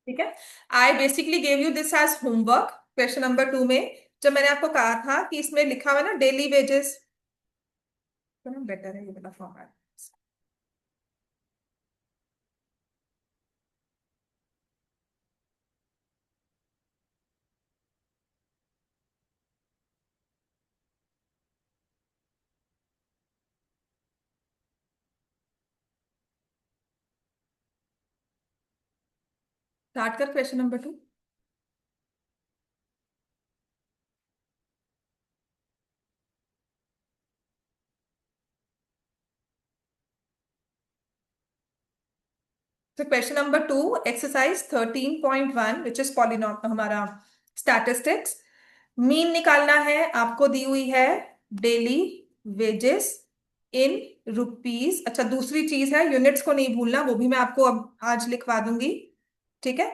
ठीक है। I basically gave you this as homework question number 2 में। जब मैंने आपको कहा था कि इसमें लिखा हुआ है ना डेली वेजेस, तो ना बेटर है ये वाला फॉर्मेट। स्टार्ट कर क्वेश्चन नंबर 2। तो question number 2, exercise 13.1 which is पॉलिनॉम हमारा स्टैटिस्टिक्स। मीन निकालना है, आपको दी हुई है डेली वेजेस इन रुपीज। अच्छा, दूसरी चीज है यूनिट्स को नहीं भूलना, वो भी मैं आपको अब आज लिखवा दूंगी। ठीक है।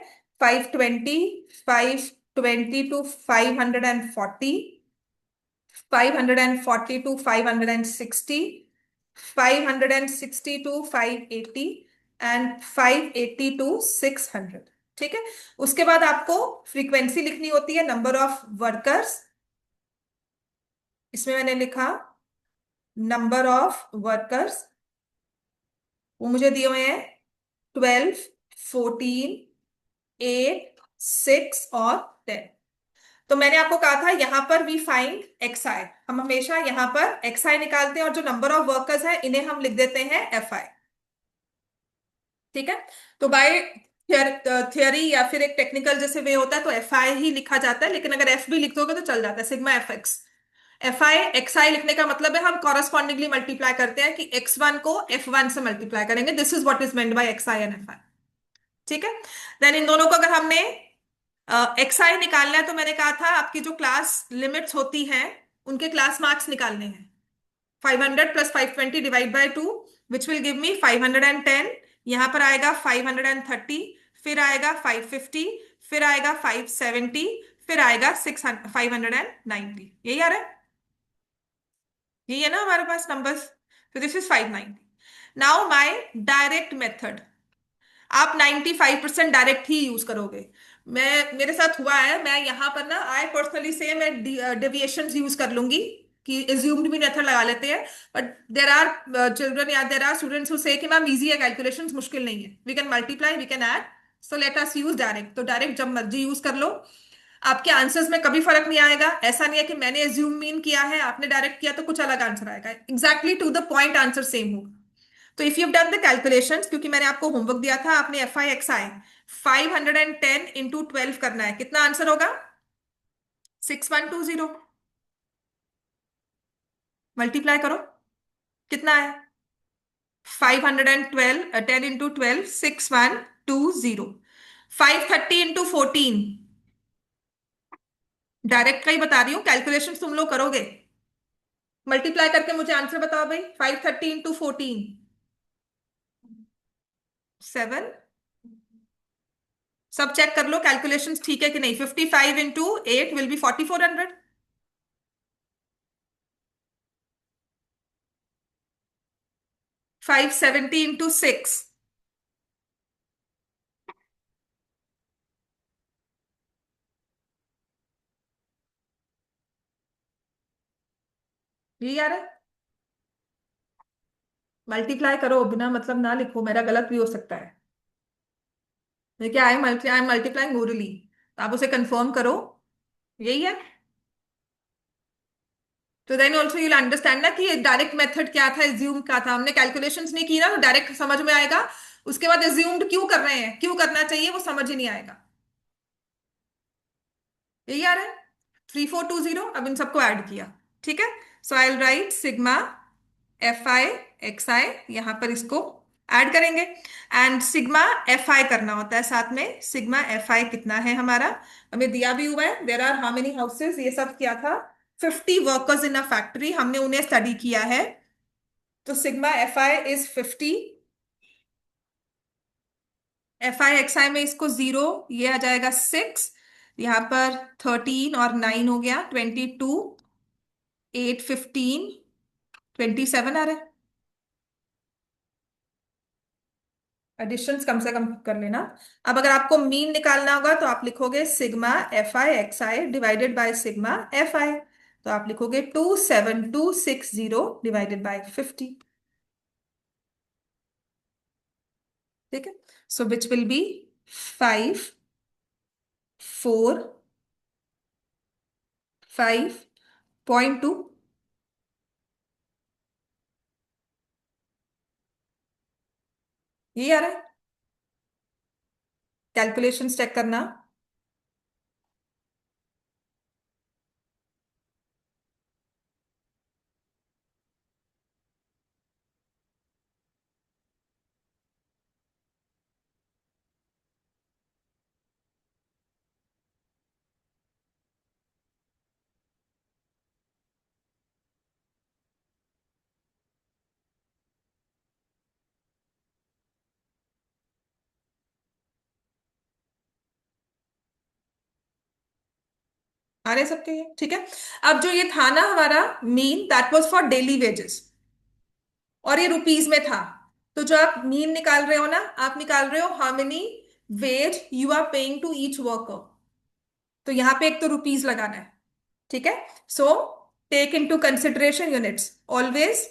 520, 520 to 540, 540 to 560, 560 to 580 and 580 to 600। ठीक है। उसके बाद आपको फ्रीक्वेंसी लिखनी होती है, नंबर ऑफ वर्कर्स। इसमें मैंने लिखा नंबर ऑफ वर्कर्स, वो मुझे दिए हुए हैं 12, 14, 8, 6 और 10। तो मैंने आपको कहा था यहां पर वी फाइंड एक्स आई, हम हमेशा यहां पर एक्स आई निकालते हैं और जो नंबर ऑफ वर्कर्स है इन्हें हम लिख देते हैं एफ आई। ठीक है। तो बाय थियरी या फिर एक टेक्निकल जैसे वे होता है तो एफ आई ही लिखा जाता है, लेकिन अगर एफ भी लिख दोगे तो चल जाता है, sigma F X. F I X I लिखने का मतलब है हम कॉरस्पॉन्डिंगली मल्टीप्लाई करते हैं कि एक्स वन को एफ वन से मल्टीप्लाई करेंगे। This is what is meant by x I and F I. ठीक है। देन इन दोनों को अगर हमने एक्स आई निकालना है तो मैंने कहा था आपकी जो क्लास लिमिट्स होती हैं उनके क्लास मार्क्स निकालने हैं। 500 plus 520 divide by 2 which will give me 510। यहां पर आएगा 530, फिर आएगा 550, फिर आएगा 570, फिर आएगा 590। यही आ रहा है, यही है ना हमारे पास नंबर्स। तो this is 590। Now my direct method, आप 95% डायरेक्ट ही यूज करोगे। मैं मेरे साथ हुआ है, मैं यहां पर ना आई पर्सनली से मैं डेविएशंस यूज कर लूंगी कि एज्यूम्ड भी मेथड लगा लेते हैं। बट देर आर चिल्ड्रन या देर आर स्टूडेंट्स हु से कि मैम इजी है, कैलकुलेशंस मुश्किल नहीं है, we can multiply, we can add, so let us use direct. तो डायरेक्ट जब मर्जी यूज कर लो, आपके आंसर्स में कभी फर्क नहीं आएगा। ऐसा नहीं है कि मैंने एज्यूम मीन किया है आपने डायरेक्ट किया तो कुछ अलग आंसर आएगा, exactly to the point answer same होगा। तो if you done the calculations, क्योंकि मैंने आपको होमवर्क दिया था, आपने F I X I 510 into 12 करना है, कितना आंसर होगा? 6120। मल्टीप्लाई करो, कितना है? 512, 10 into 12, 6120। 530 into 14, डायरेक्ट का ही बता रही हूँ, कैलकुलेशन तुम लोग करोगे। मल्टीप्लाई करके मुझे आंसर बताओ भाई। 530 into 14, 7। सब चेक कर लो कैलकुलेशंस ठीक है कि नहीं। 55 into 8 विल बी 4400। 570 into 6, ये यार है। मल्टीप्लाई करो, बिना मतलब ना लिखो, मेरा गलत भी हो सकता है। देखिए आई एम मल्टीप्लाइंग ओरली, आप उसे कंफर्म करो, यही है। तो देन ऑल्सो यूल अंडरस्टैंड ना कि डायरेक्ट मेथड क्या था, एज्यूम क्या था। हमने कैलकुलेशंस नहीं की ना, तो डायरेक्ट समझ में आएगा। उसके बाद एज्यूम्ड क्यों कर रहे हैं, क्यों करना चाहिए, वो समझ ही नहीं आएगा। यही आ रहा है। 3420, अब इन सबको ऐड किया। ठीक है। So I write sigma F I X I, यहां पर इसको ऐड करेंगे। एंड सिग्मा एफ आई करना होता है साथ में। सिग्मा एफ आई कितना है हमारा, हमें दिया भी हुआ है। There are how many houses, ये सब क्या था, 50 वर्कर्स इन अ फैक्ट्री, हमने उन्हें स्टडी किया है। तो sigma F I is 50। F I X I में इसको 0, ये आ जाएगा 6। यहाँ पर 13 और 9 हो गया 22, 8 15, 27 आ रहा है। एडिशंस कम से कम कर लेना। अब अगर आपको मीन निकालना होगा तो आप लिखोगे sigma FI XI divided by sigma FI। तो आप लिखोगे 27260 डिवाइडेड बाय 50। ठीक है। सो विच विल बी 545.2। ये आ रहा है। कैलकुलेशन चेक करना। आ रहे सबके ये ठीक है। अब जो ये था ना हमारा mean, that was for daily wages, और ये रुपीस में था। तो जो आप मीन निकाल रहे हो ना, आप निकाल रहे हो how many wage you are paying to each worker. तो यहां पे एक तो रुपीस लगाना है। ठीक है। So take into consideration units always,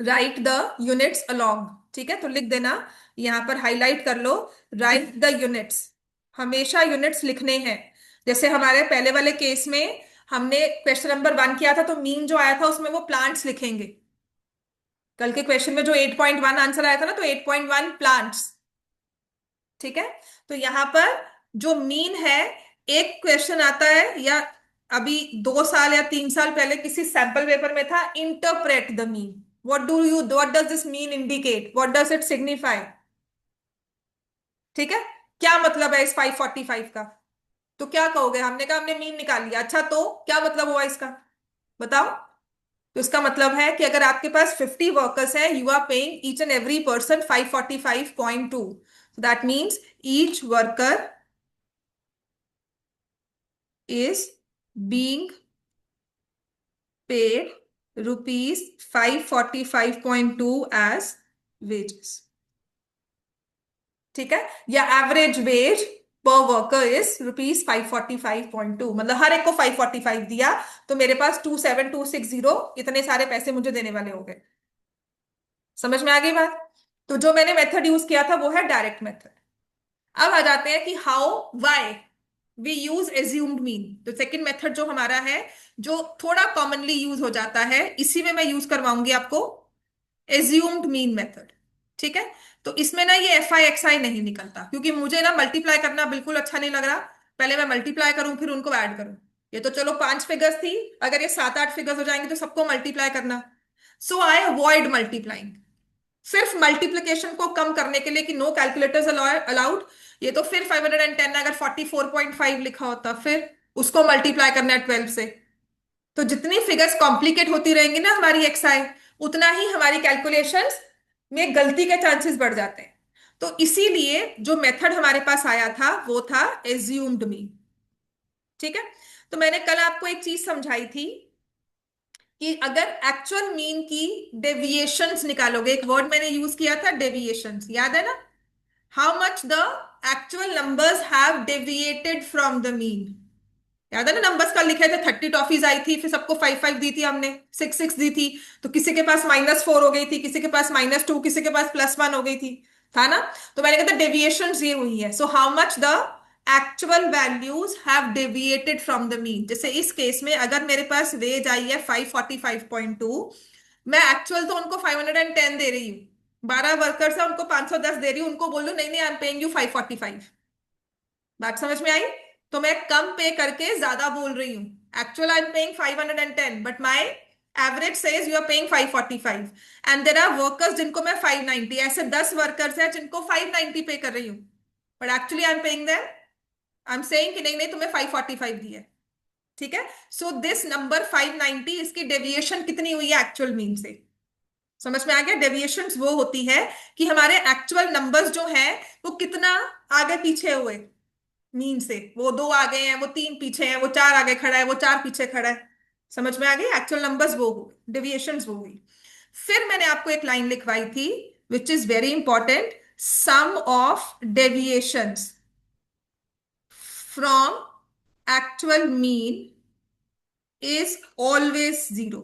write the units along. ठीक है, तो लिख देना, यहां पर हाईलाइट कर लो, राइट द यूनिट्स। हमेशा यूनिट्स लिखने हैं। जैसे हमारे पहले वाले केस में हमने क्वेश्चन नंबर 1 किया था, तो मीन जो आया था उसमें वो प्लांट्स लिखेंगे। कल के क्वेश्चन में जो 8.1 आंसर आया था ना, तो 8.1 प्लांट्स। ठीक है। तो यहां पर जो मीन है, एक क्वेश्चन आता है, या अभी 2 साल या 3 साल पहले किसी सैंपल पेपर में था, interpret the mean. What does this mean indicate, what does it signify. ठीक है। क्या मतलब है इस 545 का। तो क्या कहोगे, हमने कहा हमने मीन निकाल लिया, अच्छा तो क्या मतलब हुआ इसका, बताओ। तो इसका मतलब है कि अगर आपके पास 50 वर्कर्स हैं, you are paying each and every person 545.2। That means each worker is being paid rupees 545.2 as wages। ठीक है। या एवरेज वेज पर वर्कर इज रुपीज 545.2, मतलब हर एक को 545 दिया, तो मेरे पास 27260 इतने सारे पैसे मुझे देने वाले हो गए। समझ में आ गई बात। तो जो मैंने मेथड यूज किया था वो है डायरेक्ट मेथड। अब आ जाते हैं कि how why we use assumed mean. तो सेकंड मेथड जो हमारा है, जो थोड़ा कॉमनली यूज हो जाता है, इसी में मैं यूज करवाऊंगी आपको, एज्यूम्ड मीन मेथड। ठीक है। तो इसमें ना ये FI XI नहीं निकलता, क्योंकि मुझे ना मल्टीप्लाई करना बिल्कुल अच्छा नहीं लग रहा। पहले मैं मल्टीप्लाई करूं फिर उनको ऐड करूं। ये तो चलो 5 फिगर्स थी, अगर ये 7 8 फिगर्स हो जाएंगे तो सबको मल्टीप्लाई करना। सो आई अवॉइड मल्टीप्लाइंग। सिर्फ मल्टीप्लिकेशन को कम करने के लिए कि नो कैलकुलेटर्स अलाउड। ये तो फिर 510, अगर 44.5 लिखा होता, फिर उसको मल्टीप्लाई करना है 12 से। तो जितनी फिगर्स कॉम्प्लिकेट होती रहेंगी ना हमारी XI, उतना ही हमारी कैलकुलेशंस में गलती के चांसेस बढ़ जाते हैं। तो इसीलिए जो मेथड हमारे पास आया था वो था एज्यूम्ड मीन। ठीक है। तो मैंने कल आपको एक चीज समझाई थी कि अगर एक्चुअल मीन की डेविएशंस निकालोगे, एक वर्ड मैंने यूज किया था डेविएशंस, याद है ना। How much the actual numbers have deviated from the mean. याद है ना, नंबर्स कल लिखे थे, 30 टॉफीज आई थी, फिर सबको 5 5 दी थी हमने, 6 6 दी थी। तो किसी के पास -4 हो गई थी, किसी के पास -2, किसी के पास +1 हो गई थी, था ना। तो मैंने कहा था डेविएशन ये हुई है। So how much the actual values have deviated from the mean. जैसे इस केस में अगर मेरे पास वेज आई है 545.2, मैं एक्चुअल तो उनको 510 दे रही हूँ। 12 वर्कर्स है, उनको 510 दे रही हूँ, उनको बोल दू नहीं नहीं, आई एम पेइंग यू 545। बात समझ में आई। तो मैं कम पे करके ज्यादा बोल रही हूँ। Actual I am paying 510, but my average says you are paying 545। And there are workers जिनको मैं 590, ऐसे 10 वर्कर्स हैं जिनको 590 पे कर रही हूँ, but actually I am paying them, I am saying कि नहीं नहीं तुम्हें 545 दी है। ठीक है। सो दिस नंबर 590, इसकी डेविएशन कितनी हुई है एक्चुअल मीन से। समझ में आ गया। डेविएशन वो होती है कि हमारे एक्चुअल नंबर्स जो हैं वो कितना आगे पीछे हुए मीन से। वो 2 आ गए हैं, वो 3 पीछे हैं, वो 4 आगे खड़ा है, वो 4 पीछे खड़ा है। समझ में आ गई। एक्चुअल नंबर्स वो हुए, डेविएशंस वो हुई। फिर मैंने आपको एक लाइन लिखवाई थी which is very important, sum of deviations from actual mean is always zero.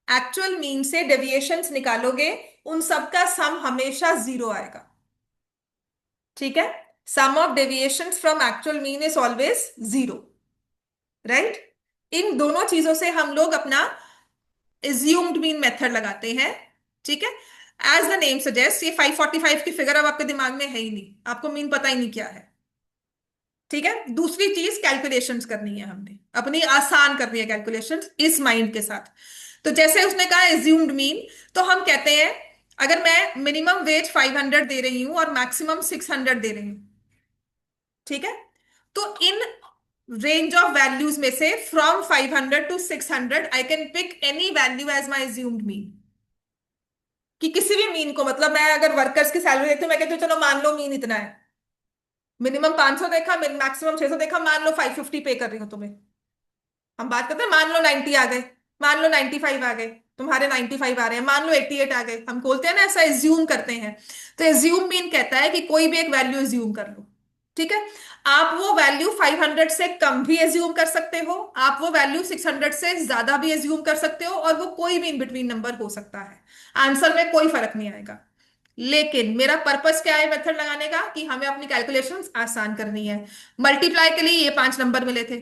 Actual mean से डेविएशंस निकालोगे, उन सब का सम हमेशा जीरो आएगा। ठीक है, sum of deviations from actual mean is always zero. Right, इन दोनों चीजों से हम लोग अपना एज्यूम्ड मीन मेथड लगाते हैं। ठीक है, एज द नेम सजेस्ट, ये 545 की फिगर अब आपके दिमाग में है ही नहीं, आपको मीन पता ही नहीं क्या है। ठीक है, दूसरी चीज कैलकुलेशंस करनी है, हमने अपनी आसान करनी है कैलकुलेशंस इस माइंड के साथ। तो जैसे उसने कहा एज्यूम्ड मीन, तो हम कहते हैं अगर मैं मिनिमम वेज 500 दे रही हूं और मैक्सिमम 600 दे रही हूं, ठीक है, तो इन रेंज ऑफ वैल्यूज में से from 500 to 600 I can pick any value as my assumed mean. कि किसी भी मीन को, मतलब मैं अगर वर्कर्स की सैलरी देखती हूँ, मैं कहती हूँ चलो मान लो मीन इतना है, मिनिमम 500 देखा, मैक्सिमम 600 देखा, मान लो 550 पे कर रही हूँ तुम्हें। हम बात करते हैं, मान लो 90 आ गए, मान लो 95 आ गए, तुम्हारे 95 आ रहे हैं, मान लो 88 आ गए, हम बोलते हैं ना ऐसा एज्यूम करते हैं। तो एज्यूम मीन कहता है कि कोई भी एक वैल्यू एज्यूम कर लो। ठीक है, आप वो वैल्यू 500 से कम भी एज्यूम कर सकते हो, आप वो वैल्यू 600 से ज्यादा भी एज्यूम कर सकते हो, और वो कोई भी इन बिटवीन नंबर हो सकता है। आंसर में कोई फर्क नहीं आएगा। लेकिन मेरा पर्पस क्या है मेथड लगाने का, कि हमें अपनी कैलकुलेशंस आसान करनी है। मल्टीप्लाई के लिए ये 5 नंबर मिले थे,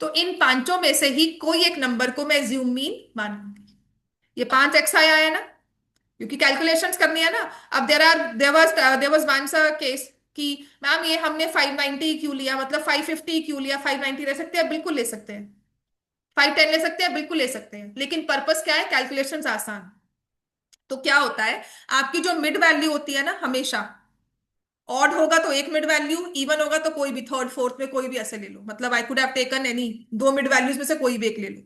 तो इन पांचों में से ही कोई एक नंबर को मैं एज्यूम मीन मानूंगी। ये 5 xi आया ना, क्योंकि कैलकुलेशंस करनी है ना। अब there was once a case कि मैम ये हमने 590 क्यों लिया, मतलब 550 क्यों लिया, 590 ले सकते हैं, बिल्कुल ले सकते हैं, 510 ले सकते हैं, बिल्कुल ले सकते हैं, लेकिन पर्पस क्या है, कैलकुलेशंस आसान। तो क्या होता है, आपकी जो मिड वैल्यू होती है ना, हमेशा ऑड होगा तो एक मिड वैल्यू, इवन होगा तो कोई भी थर्ड फोर्थ में कोई भी ऐसे ले लो, मतलब I could have taken any दो मिड वैल्यूज में से कोई भी एक ले लो।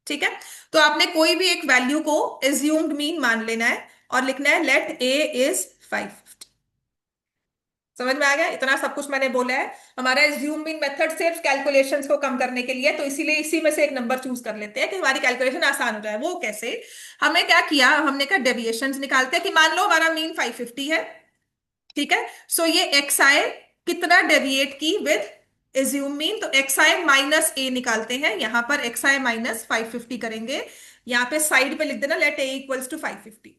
ठीक है, तो आपने कोई भी एक वैल्यू को एज्यूम्ड मीन मान लेना है और लिखना है लेट ए इज 550। समझ में आ गया, इतना सब कुछ मैंने बोला है। हमारा एज्यूम मीन मेथड सिर्फ कैलकुलेशंस को कम करने के लिए, तो इसीलिए इसी में से एक नंबर चूज कर लेते हैं कि हमारी कैलकुलेशन आसान हो जाए। वो कैसे, हमने क्या किया, हमने कहा डेविएशंस निकालते हैं, कि मान लो हमारा मीन 550 है। ठीक है, सो ये एक्स आई कितना डेविएट की विद एज्यूम मीन, तो एक्स आई माइनस ए निकालते हैं, यहां पर एक्स आई माइनस 550 करेंगे, यहां पे साइड पे लिख देना लेट ए इक्वल्स टू 550।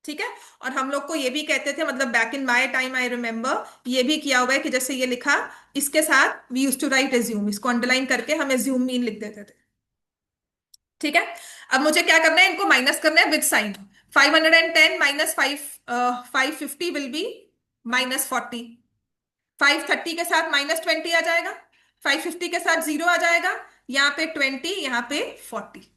ठीक है, और हम लोग को ये भी कहते थे, मतलब back in my time I remember ये भी किया हुआ है कि जैसे ये लिखा, इसके साथ we use to write assume, इसको अंडरलाइन करके हम एज्यूम मीन लिख देते थे। ठीक है, अब मुझे क्या करना है, इनको माइनस करना है with sign. 510 minus 550 will be -40। 530 के साथ -20 आ जाएगा, 550 के साथ 0 आ जाएगा, यहाँ पे 20, यहाँ पे 40।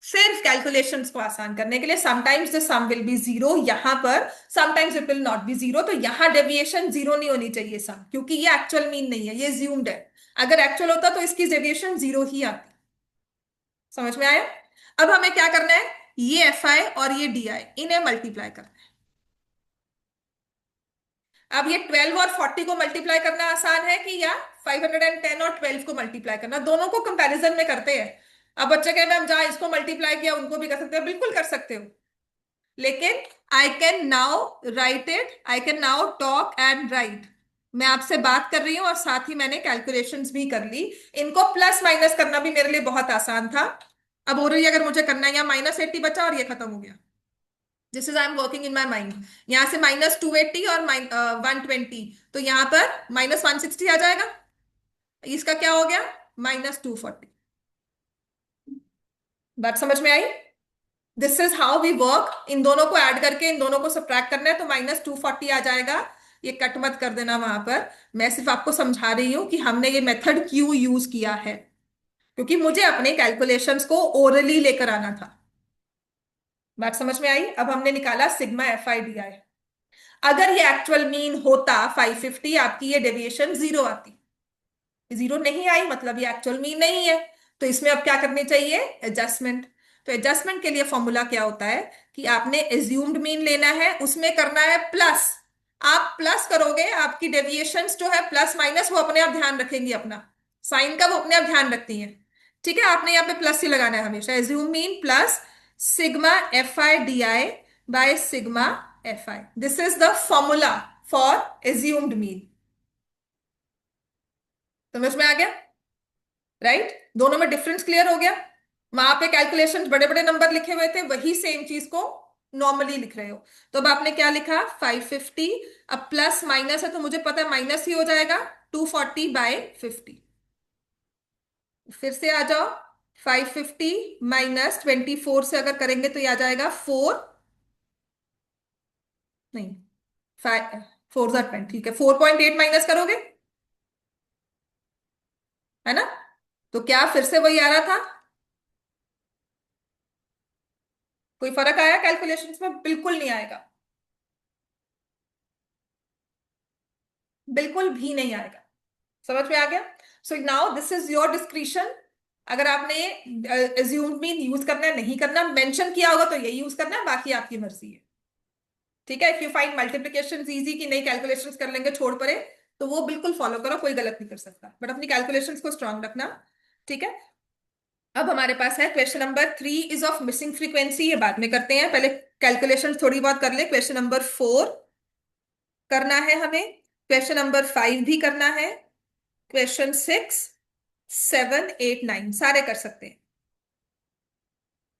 सिर्फ कैलकुलेशंस को आसान करने के लिए, sometimes the sum will be zero यहां पर, sometimes it will not be zero, तो यहां डेविएशन जीरो नहीं होनी चाहिए सम, क्योंकि ये एक्चुअल मीन नहीं है, ये ज्यूम्ड है। अगर एक्चुअल होता तो इसकी डेविएशन जीरो ही आती। समझ में आया। अब हमें क्या करना है, ये एफ आई और ये डी आई इन्हें मल्टीप्लाई करना है। अब ये 12 और 40 को मल्टीप्लाई करना आसान है, कि या 510 और 12 को मल्टीप्लाई करना, दोनों को कंपैरिजन में करते हैं। अब बच्चे कहे मैम जहां इसको मल्टीप्लाई किया उनको भी कर सकते हो, बिल्कुल कर सकते हो, लेकिन I can now right it, I can now talk and right. मैं आपसे बात कर रही हूं और साथ ही मैंने कैलकुलेशंस भी कर ली। इनको प्लस माइनस करना भी मेरे लिए बहुत आसान था। अब हो रही अगर मुझे करना है, यहाँ -80 बचा और ये खत्म हो गया, this is I am working in my mind. यहां से -280 और 120, तो यहां पर -160 आ जाएगा, इसका क्या हो गया, -240। बात समझ में आई। This is how we work, इन दोनों को ऐड करके इन दोनों को सब्ट्रैक्ट करना है, तो -240 आ जाएगा। ये कट मत कर देना वहां पर, मैं सिर्फ आपको समझा रही हूं कि हमने ये मेथड क्यों यूज किया है, क्योंकि मुझे अपने कैलकुलेशंस को ओरली लेकर आना था। बात समझ में आई। अब हमने निकाला sigma F I D I. अगर ये एक्चुअल मीन होता 550, आपकी ये डेविएशन जीरो आती, जीरो नहीं आई, मतलब ये एक्चुअल मीन नहीं है। तो इसमें अब क्या करनी चाहिए, एडजस्टमेंट। तो एडजस्टमेंट के लिए फॉर्मूला क्या होता है, कि आपने एज्यूम्ड मीन लेना है, उसमें करना है प्लस। आप प्लस करोगे, आपकी डेविएशंस जो है प्लस माइनस वो अपने आप ध्यान रखेंगी, अपना साइन का वो अपने आप ध्यान रखती हैं। ठीक है, आपने यहाँ पे प्लस ही लगाना है हमेशा, assume mean plus sigma F I D I by sigma F I. This is the formula for assumed mean. समझ में आ गया? राइट, दोनों में डिफरेंस क्लियर हो गया। वहां पे कैलकुलेशंस बड़े बड़े नंबर लिखे हुए थे, वही सेम चीज को नॉर्मली लिख रहे हो। तो अब आपने क्या लिखा, 550। अब प्लस माइनस है तो मुझे पता है माइनस ही हो जाएगा, 240/50। फिर से आ जाओ, 550 - 24 से अगर करेंगे तो ये आ जाएगा 4, नहीं, 5 4 ठीक है, 4.8 माइनस करोगे, है ना? तो क्या फिर से वही आ रहा था? कोई फर्क आया कैलकुलेशंस में? बिल्कुल नहीं आएगा, बिल्कुल भी नहीं आएगा। समझ में आ गया? So now this is your discretion. अगर आपने एज्यूम्ड मीन यूज करना है, नहीं करना, मेंशन किया होगा तो यही यूज करना है, बाकी आपकी मर्जी है। ठीक है, if you find multiplication easy कि नहीं कैलकुलेशंस कर लेंगे छोड़ पड़े, तो वो बिल्कुल फॉलो करो, कोई गलत नहीं कर सकता, बट अपनी कैलकुलेशंस को स्ट्रांग रखना। ठीक है, अब हमारे पास है question number 3 is of missing frequency. ये बाद में करते हैं, पहले कैलकुलेशन थोड़ी बहुत कर ले। क्वेश्चन नंबर 4 करना है हमें, क्वेश्चन नंबर 5 भी करना है, क्वेश्चन 6, 7, 8, 9 सारे कर सकते हैं।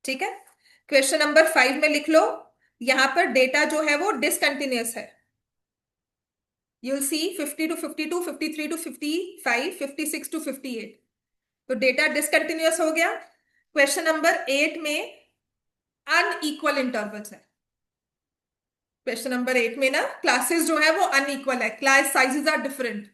ठीक है, क्वेश्चन नंबर 5 में लिख लो, यहां पर डेटा जो है वो डिसकंटिन्यूअस है। You will see 50 to 52, 53 to 55, 56 to 58। तो डेटा डिसकंटिन्यूअस हो गया। क्वेश्चन नंबर 8 में अनइक्वल इंटरवल्स है। क्वेश्चन नंबर 8 में ना क्लासेस जो है वो अनइक्वल है, class sizes are different.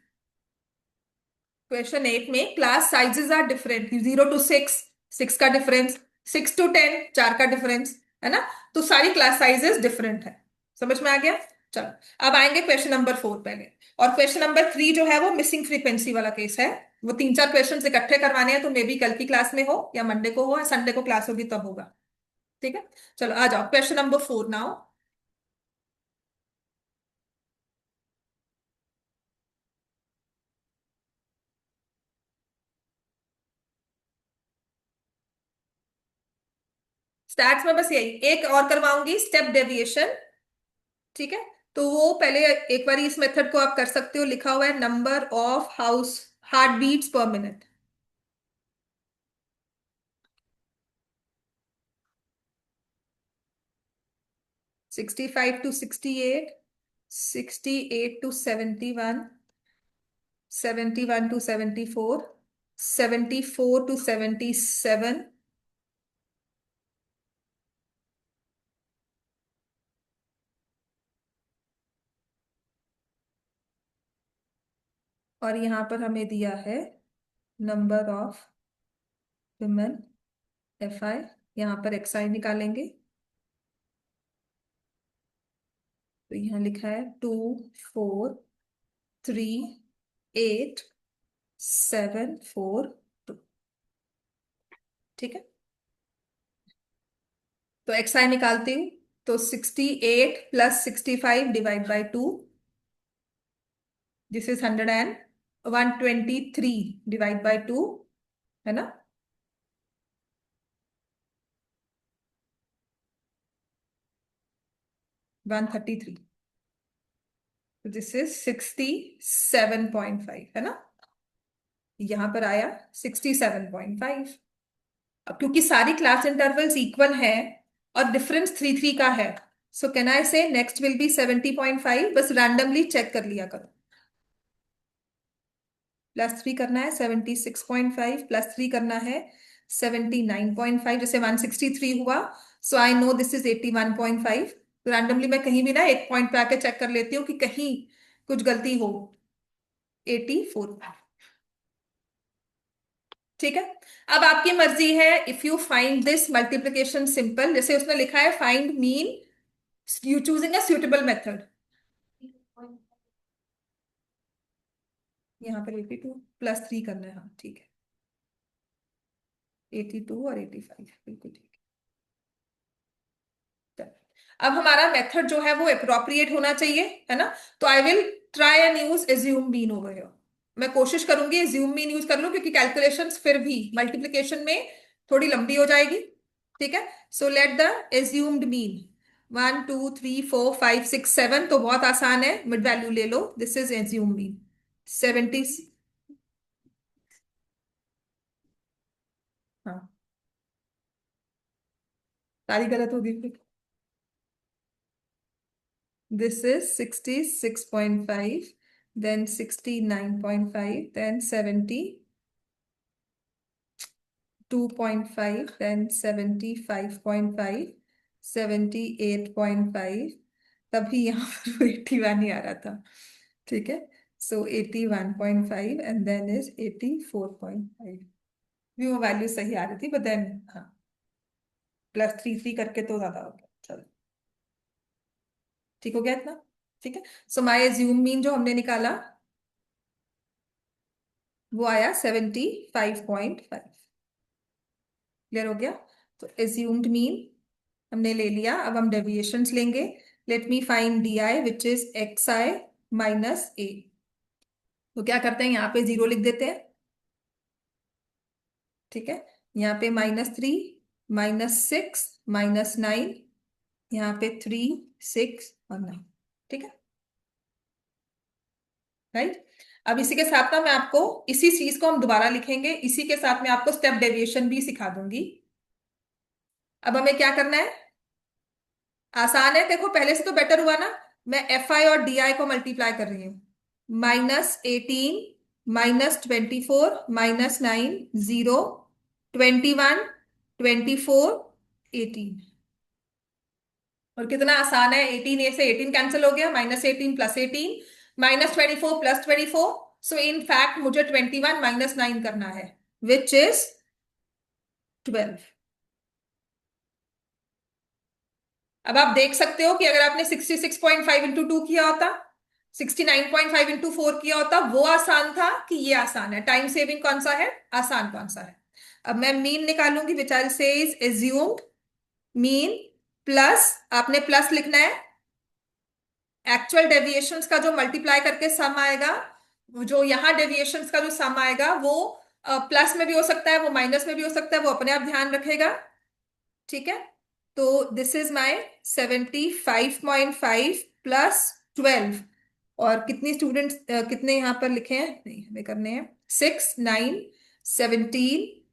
Question 8 में class sizes are different, 0 to 6 6 का डिफरेंस, 6 to 10 4 का डिफरेंस, है ना? तो सारी क्लास साइजेस डिफरेंट है। समझ में आ गया? चलो, अब आएंगे क्वेश्चन नंबर 4 पहले। और क्वेश्चन नंबर 3 जो है वो मिसिंग फ्रीक्वेंसी वाला केस है। वो 3 4 क्वेश्चन इकट्ठे करवाने हैं, तो मे बी कल की क्लास में हो या मंडे को हो या संडे को क्लास होगी तब होगा। ठीक है, चलो आ जाओ क्वेश्चन नंबर 4 नाउ। स्टैट्स में बस यही एक और करवाऊंगी, स्टेप डेविएशन। ठीक है, तो वो पहले एक बार इस मेथड को आप कर सकते हो। लिखा हुआ है number of house heart beats per minute. 65 to 68, 68 to 71, 71 to 74, 74 to 77। और यहां पर हमें दिया है number of women F I. यहां पर एक्स आई निकालेंगे, तो यहाँ लिखा है 2 4 3 8 7 4 2। ठीक है, तो एक्स आई निकालती हूँ, तो 68 + 65 divide by 2, this is 123 divide by 2, है ना? 133, तो दिस इज 67.5, है ना? यहां पर आया 67.5। अब क्योंकि सारी क्लास इंटरवल्स इक्वल है और डिफरेंस 3 3 का है, सो कैन आई से नेक्स्ट विल बी 70.5। बस रैंडमली चेक कर लिया करो। +3 करना है 76.5, +3 करना है 79.5, जैसे 163 हुआ, सो आई नो दिस इज 81.5। तो रैंडमली मैं कहीं भी ना एक पॉइंट पे आके चेक कर लेती हूँ कि कहीं कुछ गलती हो। 84। ठीक है, अब आपकी मर्जी है, if you find this multiplication simple, जैसे उसने लिखा है find mean you choosing a suitable method. यहाँ पर 82 +3 करना है, हाँ ठीक है, 82 और 85 बिल्कुल ठीक है। अब हमारा मेथड जो है वो अप्रोप्रिएट होना चाहिए, है ना? तो I will try and use assume mean over here. मैं कोशिश करूंगी एज्यूम मीन यूज कर लूं, क्योंकि कैलकुलेशंस फिर भी मल्टीप्लिकेशन में थोड़ी लंबी हो जाएगी। ठीक है। So let the assumed mean 1 2 3 4 5 6 7, तो बहुत आसान है, मिड वैल्यू ले लो, दिस इज एज्यूम मीन 70। हाँ, सारी गलत होगी फिर। This is 66.5, then 69.5, then 72.5, then 75.5, 78.5, तभी यहाँ पर 81 ही आ रहा था। ठीक है। सो 81.5 एंड देन इज 84.5, भी वो वैल्यू सही आ रही थी, बट देन हाँ, +3 3 करके तो ज्यादा हो गया। चलो, ठीक हो गया इतना। ठीक है। सो माई एज्यूम मीन जो हमने निकाला वो आया 75.5। क्लियर हो गया। तो एज्यूम्ड मीन हमने ले लिया, अब हम डेविएशंस लेंगे। Let me find D I which is xi - a। तो क्या करते हैं, यहाँ पे 0 लिख देते हैं। ठीक है। यहाँ पे -3, -6, -9, यहाँ पे 3, 6 और 9। ठीक है। राइट। अब इसी के साथ ना मैं आपको, इसी चीज को हम दोबारा लिखेंगे, इसी के साथ मैं आपको स्टेप डेविएशन भी सिखा दूंगी। अब हमें क्या करना है, आसान है, देखो पहले से तो बेटर हुआ ना। मैं एफ आई और डी आई को मल्टीप्लाई कर रही हूँ। -18, -24, -9, 0, 21, 24, 18। और कितना आसान है, 18 से 18 कैंसिल हो गया, -18 +18, -24 +24। सो इन फैक्ट मुझे 21 -9 करना है, विच इज 12। अब आप देख सकते हो कि अगर आपने 66.5 × 2 किया होता, 69.5 × 4 किया होता, वो आसान था कि ये आसान है, टाइम सेविंग कौन सा है, आसान कौन सा है। अब मैं मीन निकालूंगी, विच आई से इज एज्यूम्ड मीन प्लस, आपने प्लस लिखना है, एक्चुअल डेविएशंस का जो मल्टीप्लाई करके सम आएगा, वो जो यहाँ डेविएशंस का जो सम आएगा वो प्लस में भी हो सकता है, वो माइनस में भी हो सकता है, वो अपने आप ध्यान रखेगा। ठीक है। तो दिस इज माई 75.5 +12। और कितनी स्टूडेंट्स, कितने यहाँ पर लिखे हैं, नहीं हमें करने हैं 6, 9, 17,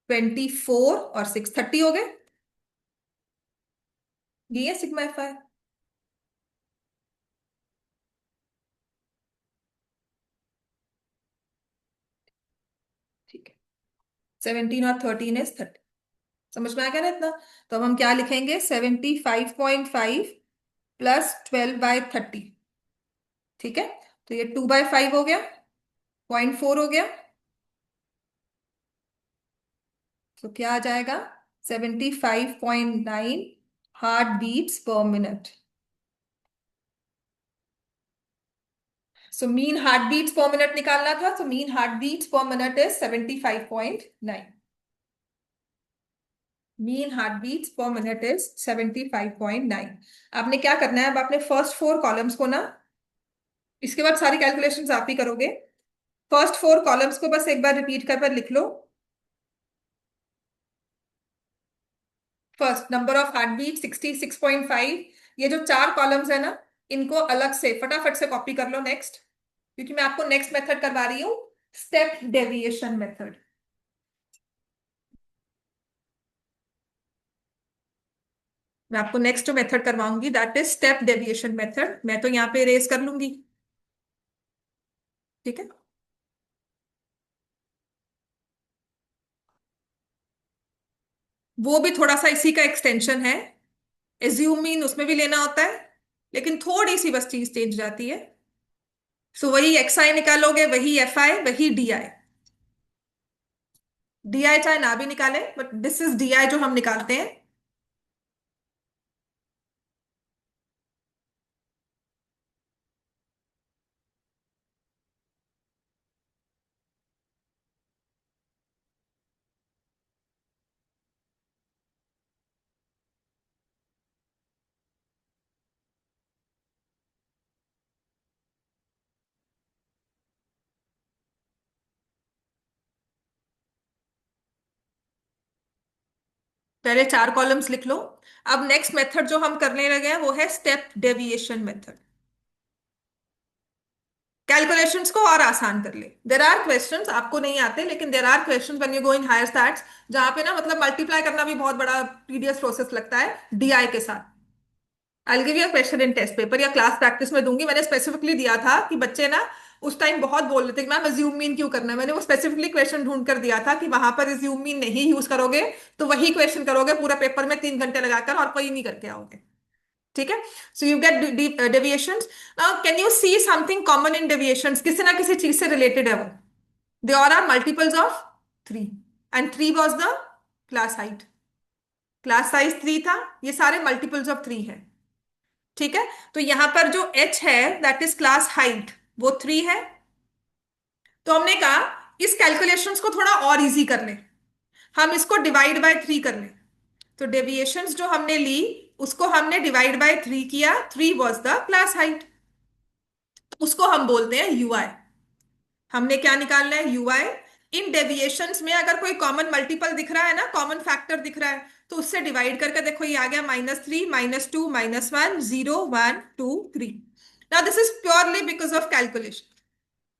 24 और 6, 30 हो गए। ये है सिग्मा एफ आई। ठीक है। 17 और 13 इज 30। समझ में आ गया ना इतना। तो अब हम क्या लिखेंगे, 75.5 +12/30। ठीक है। तो ये 2/5 हो गया, 0.4 हो गया। तो क्या आ जाएगा, 75.9 heart beats per minute. So mean heart beats per minute निकालना था, तो mean heart beats per minute is 75.9। Mean heart beats per minute is 75.9। आपने क्या करना है, अब आपने फर्स्ट 4 कॉलम्स को ना, इसके बाद सारी कैलकुलेशंस आप ही करोगे, फर्स्ट 4 कॉलम्स को बस एक बार रिपीट कर लिख लो। First, number of heart beat 66.5। ये जो 4 कॉलम्स है ना, इनको अलग से फटाफट से कॉपी कर लो नेक्स्ट, क्योंकि मैं आपको नेक्स्ट मेथड करवा रही हूँ, स्टेप डेविएशन मेथड। मैं आपको नेक्स्ट जो मेथड करवाऊंगी that is step deviation method. मैं तो यहाँ पे रेस कर लूंगी। ठीक है। वो भी थोड़ा सा इसी का एक्सटेंशन है, एज्यूम मीन उसमें भी लेना होता है, लेकिन थोड़ी सी बस चीज चेंज जाती है। सो वही एक्स आई निकालोगे, वही एफ आई, वही डी आई। डी आई चाहे ना भी निकाले, but this is D I जो हम निकालते हैं। पहले 4 कॉलम्स लिख लो। अब नेक्स्ट मेथड जो हम करने लगे हैं वो है स्टेप डेविएशन मेथड। कैलकुलेशंस को और आसान कर ले। देर आर क्वेश्चंस आपको नहीं आते, लेकिन there are questions when you go in higher stats, जहां पे ना मतलब मल्टीप्लाई करना भी बहुत बड़ा टीडियस प्रोसेस लगता है डीआई के साथ। I give you question in test paper या क्लास प्रैक्टिस में दूंगी। मैंने स्पेसिफिकली दिया था कि बच्चे ना उस टाइम बहुत बोल रहे थे कि मैम अज्यूम मीन क्यों करना है। मैंने वो स्पेसिफिकली क्वेश्चन ढूंढ कर दिया था कि वहां पर अज्यूम मीन नहीं यूज करोगे तो वही क्वेश्चन करोगे पूरा पेपर में 3 घंटे लगाकर और कोई नहीं करके आओगे। ठीक है। So you get deviations. Now can you see something common in deviations? किसी ना किसी चीज से रिलेटेड है वो। They are multiples of 3 and 3 was the class height. Class size 3 था। ये सारे मल्टीपल्स ऑफ 3 है। ठीक है। तो यहां पर जो h है दैट इज क्लास हाइट, वो 3 है। तो हमने कहा इस कैलकुलेशंस को थोड़ा और इजी कर ले, हम इसको डिवाइड बाय 3 कर ले। तो डेविएशंस जो हमने ली उसको हमने डिवाइड बाय 3 किया। 3 वॉज द क्लास हाइट। उसको हम बोलते हैं यूआई। हमने क्या निकालना है? यूआई। इन डेविएशंस में अगर कोई कॉमन मल्टीपल दिख रहा है ना, कॉमन फैक्टर दिख रहा है, तो उससे डिवाइड करके देखो ये आ गया -3, -2, -1, 0, 1, 2, 3। Now this is purely because of calculation.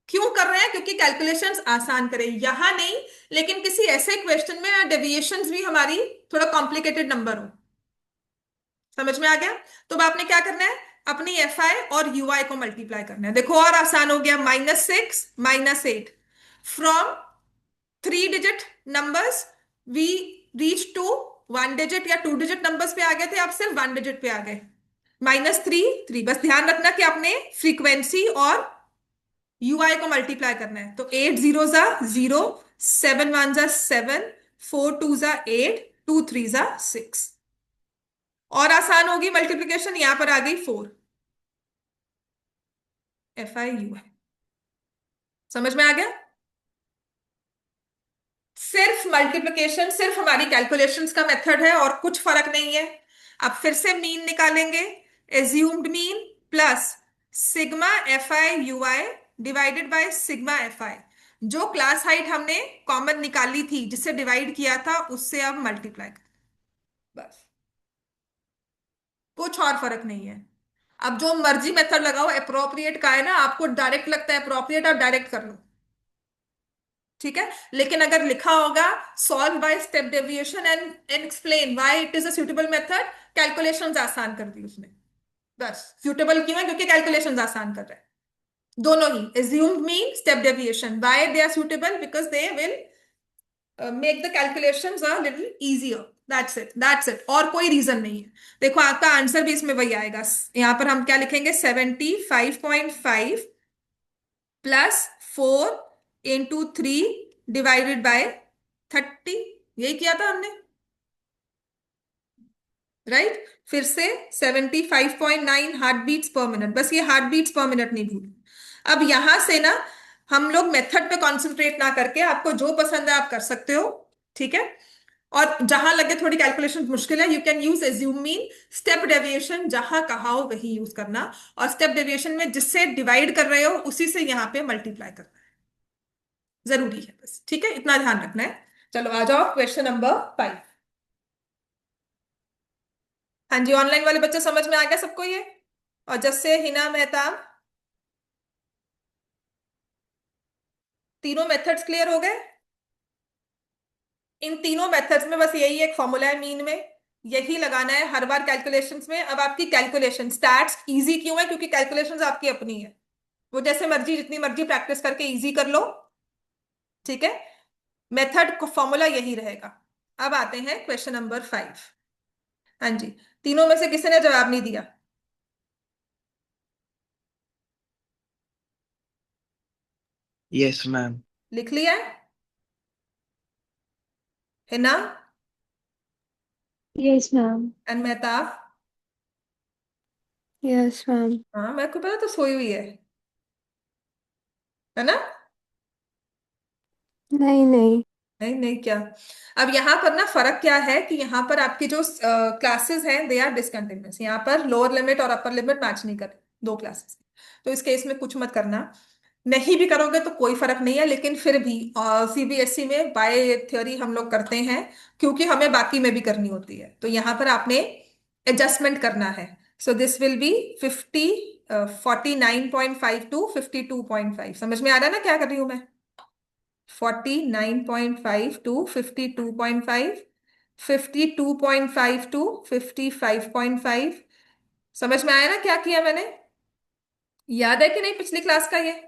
क्यों कर रहे हैं? क्योंकि कैलकुलेशंस आसान करें, यहां नहीं लेकिन किसी ऐसे क्वेश्चन में डेविएशंस भी हमारी थोड़ा कॉम्प्लिकेटेड नंबर हो। समझ में आ गया? तो अब आपने क्या करना है? अपनी एफ आई और यू आई को मल्टीप्लाई करना है। देखो और आसान हो गया। -6, -8 from 3 digit numbers we reach to 1 digit या 2 डिजिट नंबर्स पे आ गए थे, आप सिर्फ 1 डिजिट पे आ गए। -3, 3। बस ध्यान रखना कि आपने फ्रीक्वेंसी और यूआई को मल्टीप्लाई करना है। तो 8 जीरो जा 0, 7 वन जा 7, 4 टू जा 8, 2 थ्री जा 6। और आसान होगी मल्टीप्लीकेशन, यहां पर आ गई 4। FIUI। समझ में आ गया? सिर्फ मल्टीप्लिकेशन सिर्फ हमारी कैलकुलेशंस का मेथड है और कुछ फर्क नहीं है। अब फिर से मीन निकालेंगे। Assumed mean plus sigma FIUI divided by sigma FI। जो क्लास हाइट हमने कॉमन निकाली थी जिससे डिवाइड किया था उससे अब मल्टीप्लाई कर, बस। कुछ और फर्क नहीं है। अब जो मर्जी मेथड लगाओ, अप्रोप्रिएट का है ना, आपको डायरेक्ट लगता है अप्रोप्रिएट, आप डायरेक्ट कर लो। ठीक है। लेकिन अगर लिखा होगा solve by step deviation and explain why it is a suitable method, calculations आसान कर दी उसने। बस सुटेबल क्यों है? क्योंकि कैलकुलेशंस आसान कर रहा है। दोनों ही assumed mean step deviation, why they are suitable? Because they will make the calculations a little easier. That's it, that's it, और कोई रीजन नहीं है। देखो आपका आंसर भी इसमें वही आएगा। यहां पर हम क्या लिखेंगे? 75.5 +4 × 3 डिवाइडेड बाय 30। यही किया था हमने, राइट? फिर से 75.9 हार्ट बीट्स पर मिनट। बस ये हार्ट बीट्स पर मिनट नहीं भूल। अब यहां से ना हम लोग मेथड पे कॉन्सेंट्रेट ना करके, आपको जो पसंद है आप कर सकते हो। ठीक है। और जहां लगे थोड़ी कैलकुलेशन मुश्किल है, you can use assume mean. Step deviation जहां कहा हो वही यूज करना, और स्टेप डेविएशन में जिससे डिवाइड कर रहे हो उसी से यहां पे मल्टीप्लाई करना जरूरी है। बस ठीक है, इतना ध्यान रखना है। चलो आ जाओ क्वेश्चन नंबर 5। हाँ जी, ऑनलाइन वाले बच्चे समझ में आ गया सबको ये? और जैसे हिना मेहताब, तीनों मेथड्स क्लियर हो गए? इन तीनों मेथड्स में बस यही एक फॉर्मूला है मीन में, यही लगाना है हर बार कैलकुलेशंस में। अब आपकी कैलकुलेशन स्टैट्स इजी क्यों है? क्योंकि कैलकुलेशंस आपकी अपनी है। वो जैसे मर्जी जितनी मर्जी प्रैक्टिस करके इजी कर लो। ठीक है। मेथड को फॉर्मूला यही रहेगा। अब आते हैं क्वेश्चन नंबर 5। हाँ जी, तीनों में से किसी ने जवाब नहीं दिया? Yes ma'am. लिख लिया है ना? Yes ma'am. And Mehtab? Yes ma'am. हाँ, मेरे को पता तो सोई हुई है ना? नहीं नहीं। नहीं नहीं क्या? अब यहाँ पर ना फर्क क्या है कि यहाँ पर आपकी जो क्लासेस हैं दे आर डिसकंटिन्यूअस। यहाँ पर लोअर लिमिट और अपर लिमिट मैच नहीं कर, दो क्लासेस। तो इस केस में कुछ मत करना। नहीं भी करोगे तो कोई फर्क नहीं है, लेकिन फिर भी सीबीएसई में बाय थ्योरी हम लोग करते हैं, क्योंकि हमें बाकी में भी करनी होती है, तो यहाँ पर आपने एडजस्टमेंट करना है। So this will be 49.5 to 52.5, समझ में आ रहा है ना क्या कर रही हूं मैं? 49.5 टू 52.5, 52.5 टू 55.5, समझ में आया ना क्या किया मैंने? याद है कि नहीं पिछली क्लास का ये?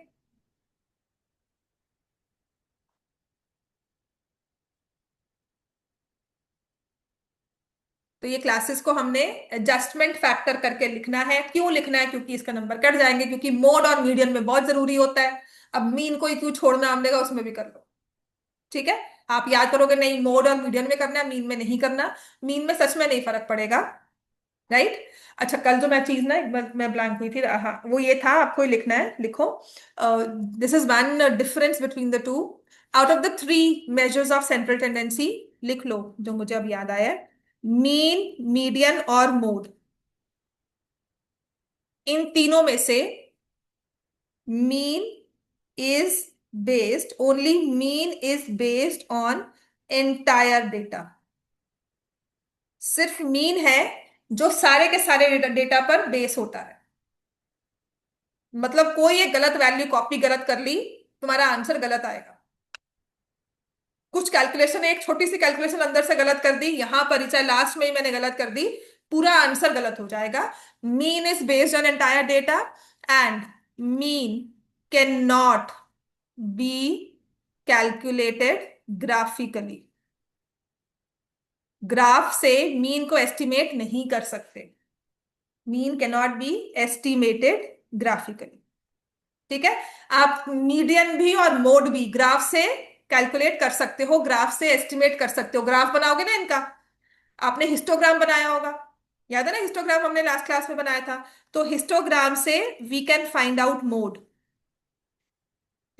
तो ये क्लासेस को हमने एडजस्टमेंट फैक्टर करके लिखना है। क्यों लिखना है? क्योंकि इसका नंबर कट जाएंगे, क्योंकि मोड और मीडियन में बहुत जरूरी होता है। अब मीन को ही क्यों छोड़ना हमने कहा, उसमें भी कर लो। ठीक है, आप याद करोगे नहीं मोड और मीडियन में करना है, मीन में नहीं करना। मीन में सच में नहीं फर्क पड़ेगा, राइट? अच्छा, कल जो मैं चीज ना एक बार मैं ब्लैंक हुई थी, हाँ वो ये था, आपको ही लिखना है, लिखो। This is one difference between the two. Out of the three measures of central tendency, लिख लो जो मुझे अब याद आया है। मीन, मीडियन और मोड, इन तीनों में से mean is based, only mean is based on entire data. सिर्फ मीन है जो सारे के सारे डेटा पर बेस होता है। मतलब कोई एक गलत वैल्यू कॉपी गलत कर ली, तुम्हारा आंसर गलत आएगा। कुछ कैलकुलेशन, एक छोटी सी कैलकुलेशन अंदर से गलत कर दी, यहां पर ही चाहे लास्ट में ही मैंने गलत कर दी, पूरा आंसर गलत हो जाएगा। Mean is based on entire data, and mean can not be calculated graphically. Graph से मीन को एस्टिमेट नहीं कर सकते। Mean can not be estimated graphically. ठीक है, आप मीडियन भी और मोड भी ग्राफ से कैलकुलेट कर सकते हो, ग्राफ से एस्टिमेट कर सकते हो। ग्राफ बनाओगे ना इनका, आपने हिस्टोग्राम बनाया होगा, याद है ना? हिस्टोग्राम हमने लास्ट क्लास में बनाया था। तो हिस्टोग्राम से we can find out mode.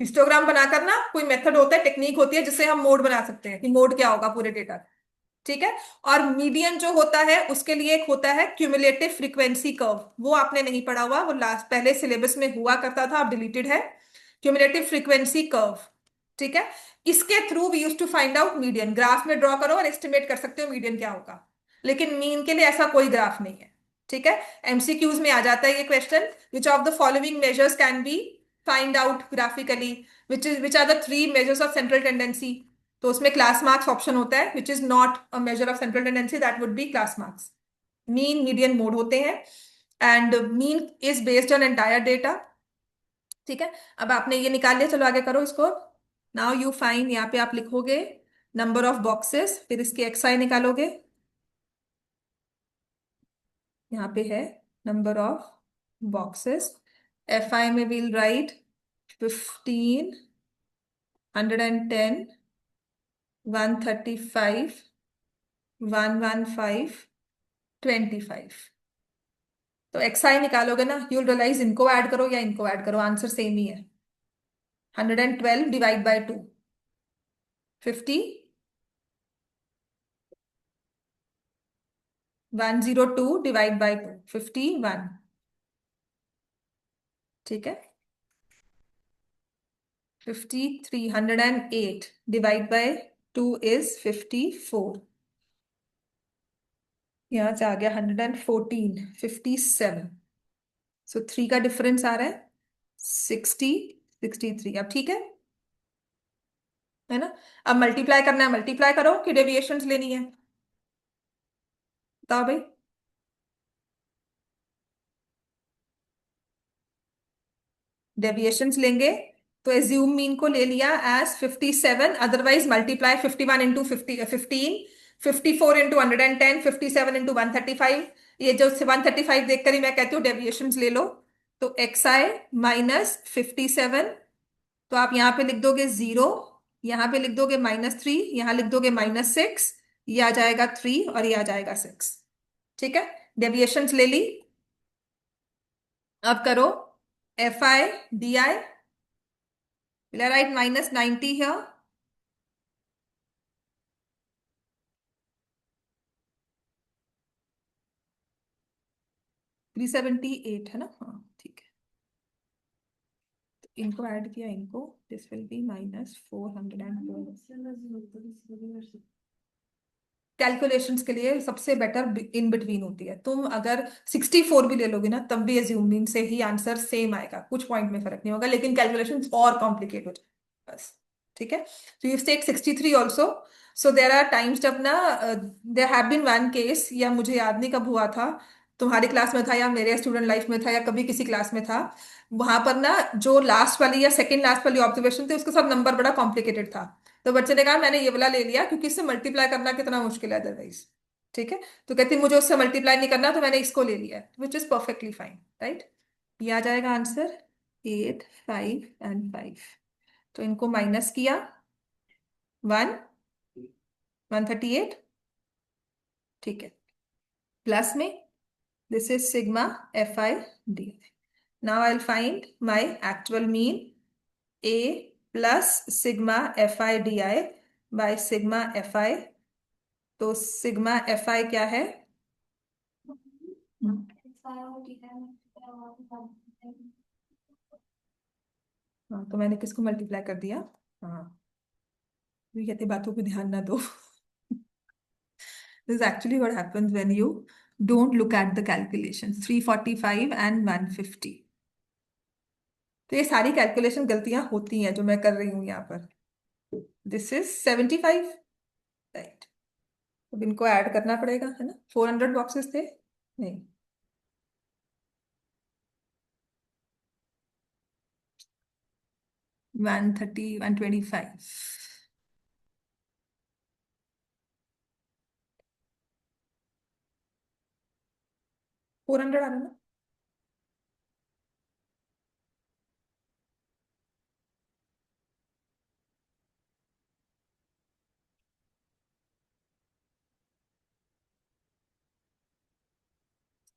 Histogram बनाकर ना कोई मेथड होता है, टेक्निक होती है, जिससे हम मोड बना सकते हैं कि मोड क्या होगा पूरे डेटा का। ठीक है। और मीडियन जो होता है उसके लिए एक होता है क्यूमुलेटिव फ्रीक्वेंसी कर्व, वो आपने नहीं पढ़ा हुआ, वो लास्ट पहले सिलेबस में हुआ करता था, अब डिलीटेड है। क्यूमुलेटिव फ्रीक्वेंसी कर्व, ठीक है। इसके through we use to find out median. Graph में ड्रॉ करो और एस्टिमेट कर सकते हो मीडियन क्या होगा, लेकिन मीन के लिए ऐसा कोई ग्राफ नहीं है। ठीक है, एमसीक्यूज में आ जाता है ये question. Which of the following measures can be find out graphically, which are the three measures of central tendency? तो उसमें क्लास मार्क्स ऑप्शन होता है, which is not a measure of central tendency, that would be class marks. Mean, median, mode होते हैं, and mean is based on entire data. ठीक है, अब आपने ये निकाल लिया, चलो आगे करो इसको। नाउ यू फाइंड, यहाँ पे आप लिखोगे नंबर ऑफ बॉक्सेस, फिर इसकी एक्सआई निकालोगे। यहाँ पे है number of boxes, F I में विल राइट 15, 110, 135, 115, 25। तो एक्स आई निकालोगे ना, यूल रियलाइज इनको ऐड करो या इनको ऐड करो, आंसर सेम ही है। 112 डिवाइड बाई 2, 50, 102 डिवाइड बाई 2, 51। ठीक है, 53, 108 डिवाइड बाई 2 इज 54। यहाँ से आ गया 114, 57। सो 3 का डिफरेंस आ रहा है 60, 63। अब ठीक है ना? अब मल्टीप्लाई करना है, मल्टीप्लाई करो कि डेविएशंस लेनी है, बताओ भाई। डेविएशंस लेंगे तो एज्यूम मीन को ले लिया as 57, otherwise multiply 51 into 15, 54 into 110, 57 into 135। ये जो 135 देखकर ही मैं कहती हूँ डेविएशंस ले लो। तो एक्स आई माइनस 57, तो आप यहाँ पे लिख दोगे 0, यहाँ पे लिख दोगे -3, यहाँ लिख दोगे -6, ये आ जाएगा 3 और ये आ जाएगा 6। ठीक है, डेविएशंस ले ली। अब करो F I D I, will I write -90 here? 378 है ना? हाँ ठीक है। इनको ऐड किया इनको, दिस विल बी -412। कैलकुलेशंस के लिए सबसे बेटर इन बिटवीन होती है। तुम अगर 64 भी ले लोगे ना तब भी एज्यूमिंग से ही आंसर सेम आएगा, कुछ पॉइंट में फर्क नहीं होगा, लेकिन कैलकुलेशंस और कॉम्प्लिकेट हो जाए बस। ठीक है, तो you take 63 also. So there are times जब ना, there have been one case, या मुझे याद नहीं कब हुआ था, तुम्हारी क्लास में था या मेरे स्टूडेंट लाइफ में था या कभी किसी क्लास में था, वहां पर ना जो लास्ट वाली या सेकंड लास्ट वाली ऑब्जर्वेशन थी उसके साथ नंबर बड़ा कॉम्प्लिकेटेड था। तो बच्चे ने कहा मैंने ये वाला ले लिया क्योंकि इससे मल्टीप्लाई करना कितना मुश्किल है अदरवाइज। ठीक है, तो कहती मुझे उससे मल्टीप्लाई नहीं करना तो मैंने इसको ले लिया, which is perfectly fine, right. ये आ जाएगा आंसर 8, 5 एंड 5। तो इनको माइनस किया, 138। ठीक है, प्लस में this is sigma FI D. Now I will find my actual mean, A plus sigma FI DI by sigma FI। तो सिग्मा FI क्या है? हम्म, हाँ तो मैंने किसको मल्टीप्लाई कर दिया? हाँ, ये कहते बातों पे ध्यान ना दो। This is actually what happens when you don't look at the calculation, 345 and 150। तो ये सारी कैलकुलेशन गलतियां होती हैं जो मैं कर रही हूँ यहाँ पर। This is 75, right. अब इनको ऐड करना पड़ेगा, है ना? 400 बॉक्सेस थे, नहीं, 130, 125। 400 आ रहा है ना?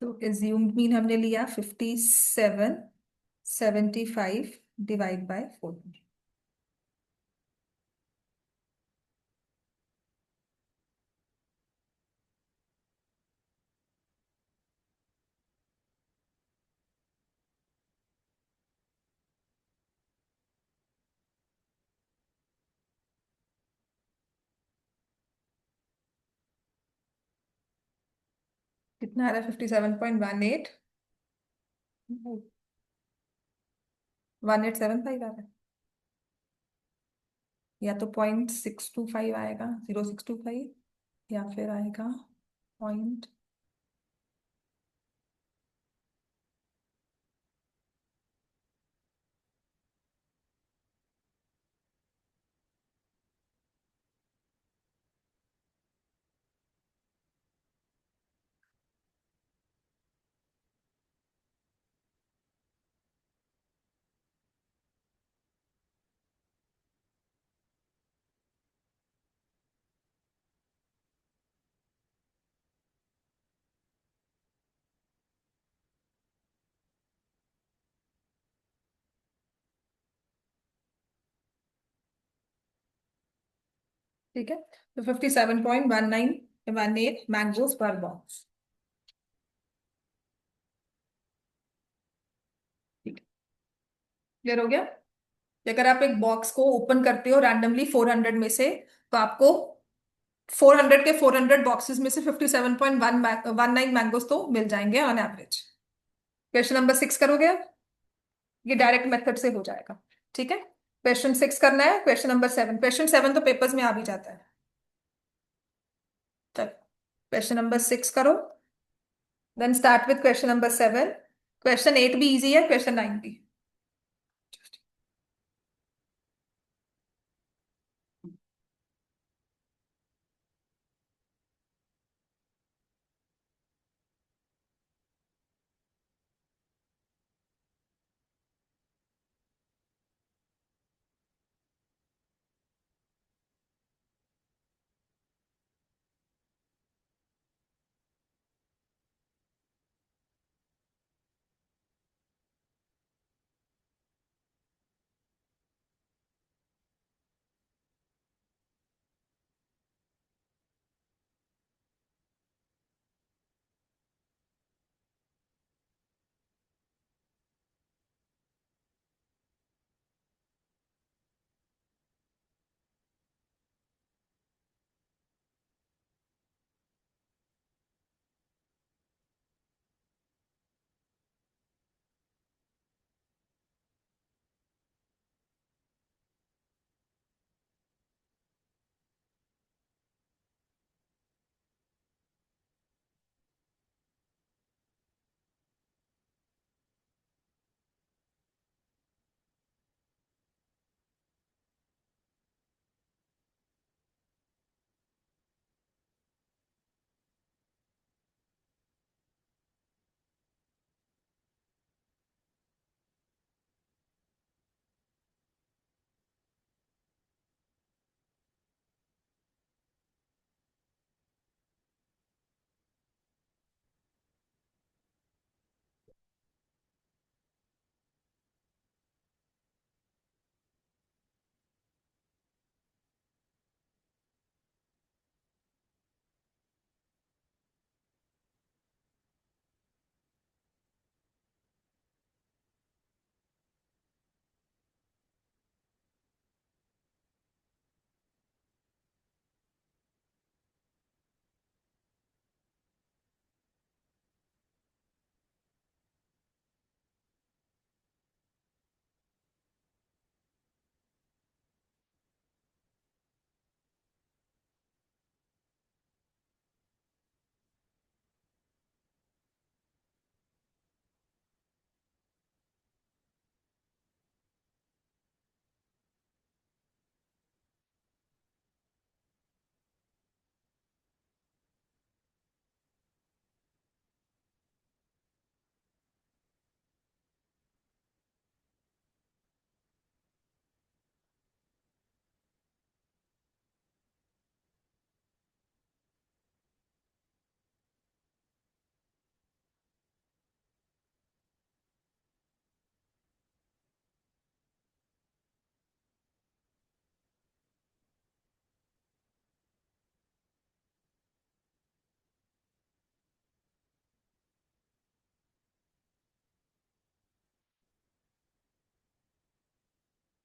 तो एज्यूम्ड मीन हमने लिया 57, 75 डिवाइड बाय 400। कितना आ रहा है? 57.18, 1875 आ रहा है, या तो 0.625 आएगा, 0.625, या फिर आएगा पॉइंट। ठीक है, तो 57.1918 मैंगोज पर बॉक्स। क्लियर हो गया? अगर आप एक बॉक्स को ओपन करते हो रैंडमली 400 में से, तो आपको 400 के 400 बॉक्सेस में से 57.19 मैंगोज तो मिल जाएंगे ऑन एवरेज। क्वेश्चन नंबर 6 करोगे आप? ये डायरेक्ट मेथड से हो जाएगा। ठीक है, क्वेश्चन 6 करना है। क्वेश्चन नंबर 7, क्वेश्चन 7 तो पेपर्स में आ भी जाता है। चलो, क्वेश्चन नंबर 6 करो, then start with question number 7। Question 8 भी इजी है, क्वेश्चन 9 भी।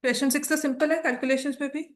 क्वेश्चन 6 तो सिंपल है कैलकुलेशंस में भी।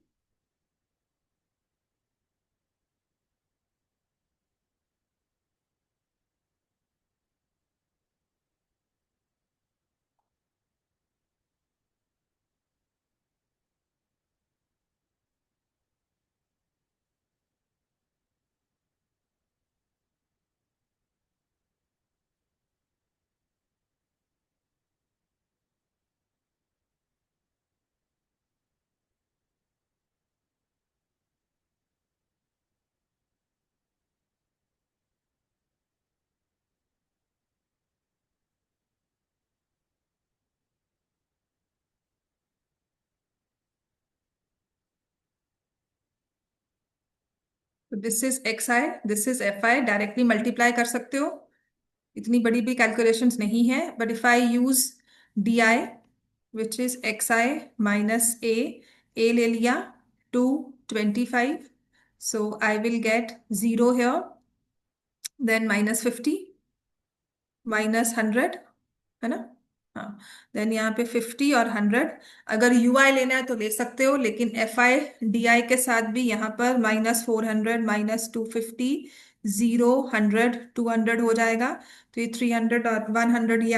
तो this is X I, this is F I, directly multiply कर सकते हो। इतनी बड़ी भी कैलकुलेशंस नहीं है, but if I use D I which is X I minus A ले लिया 225, so I will get 0 here, then -50, -100, है ना। हाँ, देन यहाँ पे 50 और 100। अगर यू आई लेना है तो ले सकते हो, लेकिन एफ आई डी आई के साथ भी यहाँ पर -400, -250, 0, 100, 200 हो जाएगा। तो ये 300 और 100 ये